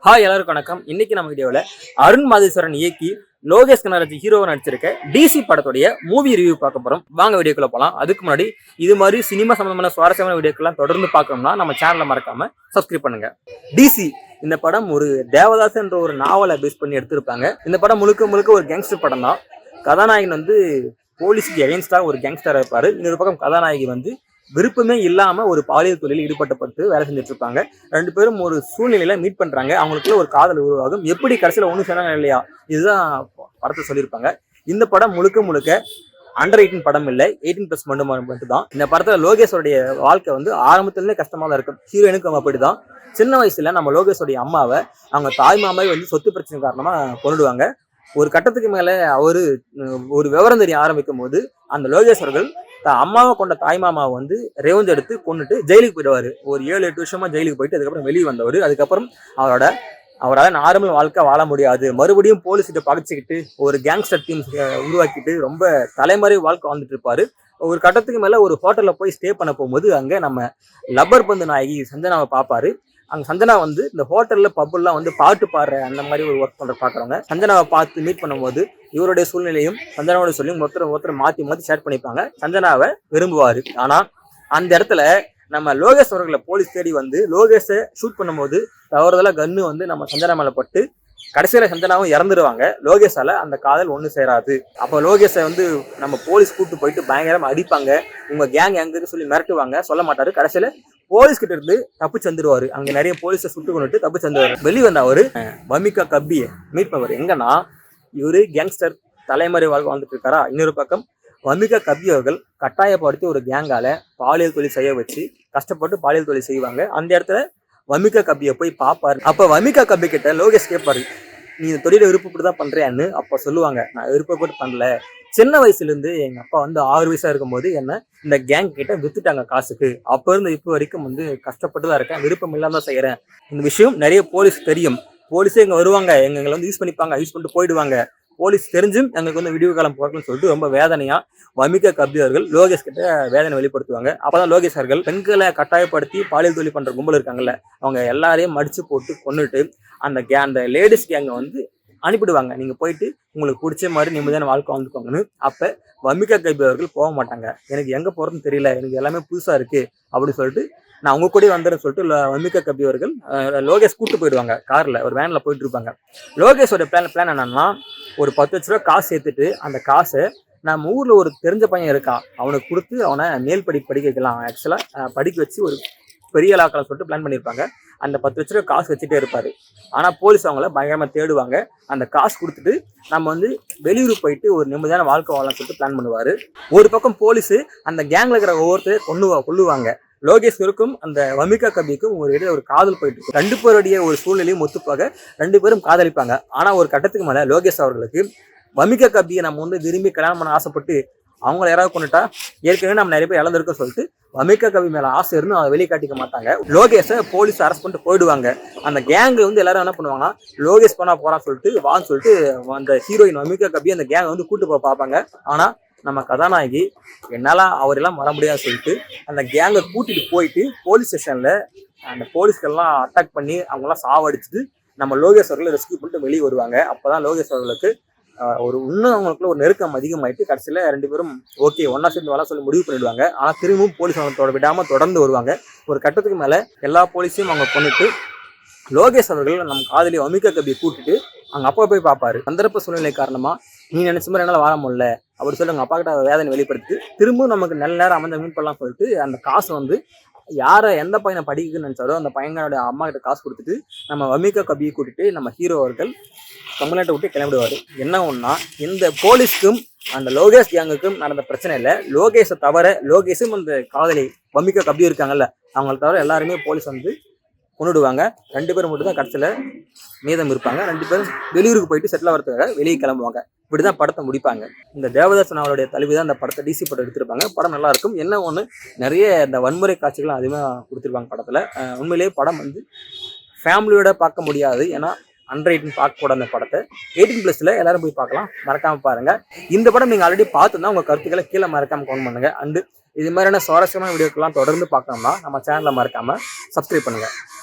Hi எல்லாருக்கும் வணக்கம். இன்னைக்கு நம்ம வீடியோவில் அருண் மாதேஸ்வரன் இயக்கி லோகேஷ் கனகராஜ் ஹீரோவை நடிச்சிருக்க டிசி படத்துடைய மூவி ரிவ்யூ பார்க்க போறோம். வாங்க வீடியோக்குள்ள போகலாம். அதுக்கு முன்னாடி இது மாதிரி சினிமா சம்பந்தமான சுவாரஸ்யமான வீடியோக்கெல்லாம் தொடர்ந்து பார்க்கணும்னா நம்ம சேனலை மறக்காம சப்ஸ்கிரைப் பண்ணுங்க. டிசி இந்த படம் ஒரு தேவதாஸ் என்ற ஒரு நாவலை பேஸ் பண்ணி எடுத்திருப்பாங்க. இந்த படம் முழுக்க முழுக்க ஒரு கேங்ஸ்டர் படம் தான். கதாநாயகன் வந்து போலீஸுக்கு எகென்ஸ்டா ஒரு கேங்ஸ்டரா இருப்பாரு. இன்னொரு பக்கம் கதாநாயகி வந்து விருப்பமே இல்லாம ஒரு பாலியல் தொழிலில் ஈடுபட்டப்பட்டு வேலை செஞ்சுட்டு இருப்பாங்க. ரெண்டு பேரும் ஒரு சூழ்நிலையில மீட் பண்றாங்க. அவங்களுக்குள்ள ஒரு காதல் உருவாகும். எப்படி கடைசியில ஒண்ணு சொன்னாங்க இல்லையா, இதுதான் படத்தை சொல்லியிருப்பாங்க. இந்த படம் முழுக்க முழுக்க அண்டர் 18 படம் இல்லை, 18+ மட்டும் தான். இந்த படத்துல லோகேஷோடைய வாழ்க்கை வந்து ஆரம்பத்திலே கஷ்டமா தான் இருக்கும். ஹீரோயினுக்கும் அப்படிதான். சின்ன வயசுல நம்ம லோகேஷோடைய அம்மாவை அவங்க தாய் மாமாவை வந்து சொத்து பிரச்சனை காரணமா கொண்டுடுவாங்க. ஒரு கட்டத்துக்கு மேல அவரு ஒரு விவரம் தெரிய ஆரம்பிக்கும் போது அந்த லோகேஷ் அவர்கள் அம்மாவை கொண்ட தாய் மாமாவை வந்து ரெவஞ்சு எடுத்து கொண்டுட்டு ஜெயிலுக்கு போயிடுவாரு. ஒரு 7-8 வருஷமா ஜெயிலுக்கு போயிட்டு அதுக்கப்புறம் வெளியே வந்தவர். அதுக்கப்புறம் அவரால் நார்மல் வாழ்க்கை வாழ முடியாது. மறுபடியும் போலீஸ்கிட்ட பகைச்சிக்கிட்டு ஒரு கேங்ஸ்டர் டீம் உருவாக்கிட்டு ரொம்ப தலைமறை வாழ்க்கை வாழ்ந்துட்டு இருப்பாரு. ஒரு கட்டத்துக்கு மேல ஒரு ஹோட்டல்ல போய் ஸ்டே பண்ண போகும்போது அங்க நம்ம லப்பர் பந்து நாயகி சஞ்சனாவை பார்ப்பாரு. அங்க சஞ்சனா வந்து இந்த ஹோட்டல்ல பப்புலாம் வந்து பாட்டு பாடுற அந்த மாதிரி ஒரு ஒர்க் பண்ற பாக்குறவங்க சஞ்சனாவை பார்த்து மீட் பண்ணும்போது இவருடைய சூழ்நிலையும் சஞ்சனாவோட சொல்லியும் ஒருத்தர் மாத்தி ஷேர் பண்ணிப்பாங்க. சஞ்சனாவை விரும்புவாரு. ஆனா அந்த இடத்துல நம்ம லோகேஷ் அவர்களை போலீஸ் தேடி வந்து லோகேஷை ஷூட் பண்ணும்போது தவறுதலா கன்னு வந்து நம்ம சஞ்சனா மேல பட்டு கடைசியில சஞ்சனாவும் இறந்துருவாங்க. லோகேஷால அந்த காதல் ஒண்ணு சேராது. அப்போ லோகேஷை வந்து நம்ம போலீஸ் கூட்டு போயிட்டு பயங்கரமா அடிப்பாங்க. உங்க கேங் எங்க சொல்லி மிரட்டுவாங்க. சொல்ல மாட்டாரு. கடைசியில போலீஸ் கிட்ட இருந்து தப்பிச்சு வந்துருவாரு. அங்க நிறைய போலீஸை சுட்டு கொண்டுட்டு தப்பிச்சு வந்துருவாரு. வெளியே வந்த அவரு வமிகா கப்பியை மீட் பண்ணுவாரு. எங்கன்னா இவரு கேங்ஸ்டர் தலைமறை வாழ்ந்துட்டு இருக்காரா. இன்னொரு பக்கம் வமிகா கப்பி அவர்கள் கட்டாயப்படுத்தி ஒரு கேங்கால பாலியல் தொழில் செய்ய வச்சு கஷ்டப்பட்டு பாலியல் தொழில் செய்வாங்க. அந்த இடத்துல வமிகா கப்பியை போய் பார்ப்பாரு. அப்ப வமிகா கப்பி கிட்ட லோகேஷ் கேட்பாரு, நீ இந்த தொழிலை விருப்பப்பட்டு தான் பண்றியான்னு. அப்ப சொல்லுவாங்க, நான் விருப்பப்பட்டு பண்ணல. சின்ன வயசுல இருந்து எங்க அப்பா வந்து 6 வயசா இருக்கும் போது என்ன இந்த கேங் கிட்ட வித்துட்டாங்க காசுக்கு. அப்ப இருந்து இப்போ வரைக்கும் வந்து கஷ்டப்பட்டு தான் இருக்கேன், விருப்பம் இல்லாம தான் செய்யறேன். இந்த விஷயம் நிறைய போலீஸ் தெரியும். போலீஸே இங்க வருவாங்க, எங்களை வந்து யூஸ் பண்ணிட்டு போயிடுவாங்க. போலீஸ் தெரிஞ்சும் எங்களுக்கு வந்து விடிவு காலம் போறதுன்னு சொல்லிட்டு ரொம்ப வேதனையா வமிகா கப்பி அவர்கள் லோகேஷ் கிட்ட வேதனை வெளிப்படுத்துவாங்க. அப்பதான் லோகேஷ் அவர்கள் பெண்களை கட்டாயப்படுத்தி பாலியல் தொழில் பண்ற கும்பல் இருக்காங்கல்ல, அவங்க எல்லாரையும் மடிச்சு போட்டு கொன்னுட்டு அந்த லேடிஸ் கேங்க வந்து அனுப்பிடுவாங்க. நீங்க போயிட்டு உங்களுக்கு பிடிச்ச மாதிரி நிம்மதியான வாழ்க்கை வாழ்ந்துக்கோங்கன்னு. அப்ப வமிகா கப்பி அவர்கள் போக மாட்டாங்க. எனக்கு எங்க போறதுன்னு தெரியல, எனக்கு எல்லாமே புதுசா இருக்கு அப்படின்னு சொல்லிட்டு நான் உங்க கூட வந்துடுறேன்னு சொல்லிட்டு வமிகா கப்பி அவர்கள் லோகேஷ் கூட்டு போயிடுவாங்க. கார்ல ஒரு வேன்ல போயிட்டு இருப்பாங்க. லோகேஷோட பிளான் என்னன்னா, ஒரு 10 லட்ச ரூபா காசு சேர்த்துட்டு அந்த காசை நம்ம ஊர்ல ஒரு தெரிஞ்ச பையன் இருக்கான், அவனுக்கு கொடுத்து அவனை மேல் படிக்க வைக்கலாம். ஆக்சுவலா படிக்க வச்சு ஒரு பெரிய இலாக்கலாம் சொல்லிட்டு பிளான் பண்ணியிருப்பாங்க. அந்த 10 லட்ச ரூபா காசு வச்சுட்டே இருப்பாரு. ஆனா போலீஸ் அவங்கள பயங்கரமா தேடுவாங்க. அந்த காசு கொடுத்துட்டு நம்ம வந்து வெளியூர் போயிட்டு ஒரு நிம்மதியான வாழ்க்கை வாழலாம்னு சொல்லிட்டு பிளான் பண்ணுவாரு. ஒரு பக்கம் போலீஸ் அந்த கேங்ல இருக்கிற ஒவ்வொருத்தர் கொல்லுவாங்க. லோகேஸ்வருக்கும் அந்த வமிகா கபிக்கும் ஒரு இடையே ஒரு காதல் போயிட்டு இருக்கும். 2 பேருடைய ஒரு சூழ்நிலையும் ஒத்துப்பாக 2 பேரும் காதலிப்பாங்க. ஆனா ஒரு கட்டத்துக்கு மேல லோகேஷ் அவர்களுக்கு வமிகா கபியை நம்ம வந்து விரும்பி கல்யாணம் பண்ண ஆசைப்பட்டு அவங்கள யாராவது கொண்டுட்டா ஏற்கனவே நம்ம நிறைய பேர் இழந்திருக்க சொல்லிட்டு வமிகா கபி மேல ஆசை இருந்து அதை வெளியே காட்டிக்க மாட்டாங்க. லோகேஷை போலீஸ் அரெஸ்ட் பண்ணிட்டு போயிடுவாங்க. அந்த கேங்ல வந்து எல்லாரும் என்ன பண்ணுவாங்கன்னா, லோகேஷ் போறான்னு சொல்லிட்டு வான்னு சொல்லிட்டு அந்த ஹீரோயின் வமிகா கபி அந்த கேங்கை வந்து கூட்டு போய் பார்ப்பாங்க. ஆனா நம்ம கதாநாயகி என்னால அவரெல்லாம் வர முடியாது சொல்லிட்டு அந்த கேங்கை கூட்டிட்டு போயிட்டு போலீஸ் ஸ்டேஷன்ல அந்த போலீஸ்கெல்லாம் அட்டாக் பண்ணி அவங்கெல்லாம் சாவடிச்சுட்டு நம்ம லோகேஷ் அவர்களை ரெஸ்கியூ பண்ணிட்டு வெளியே வருவாங்க. அப்பதான் லோகேஷ் அவர்களுக்கு இன்னும் அவங்களுக்குள்ள ஒரு நெருக்கம் அதிகமாயிட்டு கடைசியில 2 பேரும் ஓகே ஒன்னா சேர்ந்து வர சொல்லி முடிவு பண்ணிடுவாங்க. ஆனா திரும்பவும் போலீஸ் அவங்க விடாம தொடர்ந்து வருவாங்க. ஒரு கட்டத்துக்கு மேல எல்லா போலீஸையும் அவங்க கொண்டுட்டு லோகேஷ் அவர்கள் நம்ம காதலி வமிகா கபியை கூட்டிட்டு அவங்க அப்பா போய் பார்ப்பாரு. சந்தர்ப்ப சூழ்நிலை காரணமா நீ நினைச்ச மாதிரி என்னால வாழ முடியல அப்படி சொல்லி அவங்க அப்பா கிட்ட வேதனை வெளிப்படுத்தி திரும்பவும் நமக்கு நல்ல நேரம் அமைந்த மீட் பண்ணலாம் சொல்லிட்டு அந்த காசு வந்து எந்த பையனை படிக்குன்னு நினைச்சாரோ அந்த பையனோட அம்மா கிட்ட காசு கொடுத்துட்டு நம்ம வமிகா கபியை கூட்டிட்டு நம்ம ஹீரோ அவர்கள் தமிழ்நாட்டை விட்டு கிளம்பிடுவாரு. என்ன ஒன்னா, இந்த போலீஸ்க்கும் அந்த லோகேஷ் கேங்குக்கும் நடந்த பிரச்சனை இல்லை. லோகேஷை தவிர லோகேஷும் அந்த காதலி வமிகா கபி இருக்காங்கல்ல, அவங்களை தவிர எல்லாருமே போலீஸ் வந்து கொண்டுடுவாங்க. 2 பேரும் மட்டும் தான் கடைசியில மீதம் இருப்பாங்க. 2 பேரும் வெளியூருக்கு போயிட்டு செட்டில் ஆகிறதுக்காக வெளியே கிளம்புவாங்க. இப்படிதான் படத்தை முடிப்பாங்க. இந்த தேவதாஸ் அவருடைய தலைவிதான் இந்த படத்தை டிசி படம் எடுத்திருப்பாங்க. படம் நல்லா இருக்கும். என்ன ஒண்ணு, நிறைய இந்த வன்முறை காட்சிகள் அதிகமாக கொடுத்துருப்பாங்க படத்துல. உண்மையிலேயே படம் வந்து ஃபேமிலியோட பார்க்க முடியாது. ஏன்னா அண்டர் 18 பார்க்கக்கூடாது. அந்த படத்தை 18+ல எல்லாரும் போய் பார்க்கலாம். மறக்காம பாருங்க. இந்த படம் நீங்க ஆல்ரெடி பார்த்துருந்தா உங்க கருத்துக்களை கீழே மறக்காம கமெண்ட் பண்ணுங்க. அண்டு இது மாதிரியான சுவாரஸ்யமான வீடியோக்கெல்லாம் தொடர்ந்து பார்க்கணும்னா நம்ம சேனலை மறக்காம சப்ஸ்கிரைப் பண்ணுங்க.